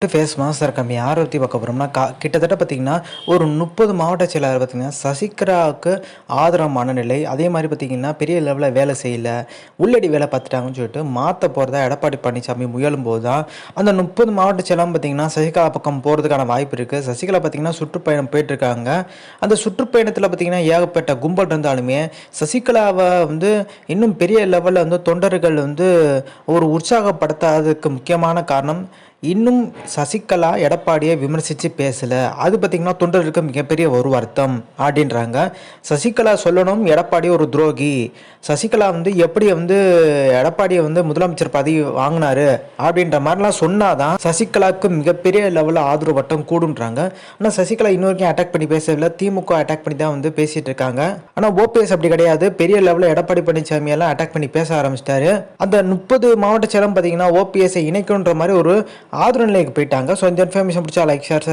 Face master கம்மி ஆரோத்தி பார்க்க போகிறோம்னா கிட்டத்தட்ட பார்த்திங்கன்னா ஒரு 30 மாவட்ட செயலாளர் பார்த்திங்கன்னா சசிகலாவுக்கு ஆதரவான நிலை. அதே மாதிரி பார்த்திங்கன்னா பெரிய லெவலில் வேலை செய்யலை, உள்ளடி வேலை பார்த்துட்டாங்கன்னு சொல்லிட்டு மாற்ற போகிறதா எடப்பாடி பழனிசாமி முயலும்போது தான் அந்த 30 மாவட்ட செயலாம் பார்த்திங்கன்னா சசிகலா பக்கம் போகிறதுக்கான வாய்ப்பு இருக்குது. சசிகலா பார்த்திங்கன்னா சுற்றுப்பயணம் போயிட்டுருக்காங்க. அந்த சுற்றுப்பயணத்தில் பார்த்திங்கன்னா ஏகப்பட்ட கும்பல் இருந்தாலுமே சசிகலாவை இன்னும் பெரிய லெவலில் தொண்டர்கள் ஒரு உற்சாகப்படுத்தாததுக்கு முக்கியமான காரணம், இன்னும் சசிகலா எடப்பாடியை விமர்சித்து பேசலை. அது பார்த்திங்கன்னா தொண்டர்களுக்கு மிகப்பெரிய ஒரு வருத்தம் அப்படின்றாங்க. சசிகலா சொல்லணும் எடப்பாடி ஒரு துரோகி, சசிகலா எப்படி எடப்பாடியை முதலமைச்சர் பதவி வாங்கினாரு அப்படின்ற மாதிரிலாம் சொன்னாதான் சசிகலாவுக்கு மிகப்பெரிய லெவலில் ஆதரவு வட்டம் கூடுன்றாங்க. ஆனால் சசிகலா இன்ன வரைக்கும் அட்டாக் பண்ணி பேசவில்லை, திமுக அட்டாக் பண்ணி தான் பேசிட்டு இருக்காங்க. ஆனால் ஓபிஎஸ் அப்படி கிடையாது, பெரிய லெவலில் எடப்பாடி பழனிசாமி எல்லாம் அட்டாக் பண்ணி பேச ஆரம்பிச்சிட்டாரு. அந்த 30 மாவட்ட சேலம் பார்த்தீங்கன்னா ஓபிஎஸ்ஐ இணைக்குன்ற மாதிரி ஒரு ஆதரவு நிலைக்கு போயிட்டாங்க. ஸோ இந்த இன்ஃபர்மேஷன் பிடிச்சா லைக், ஷேர்,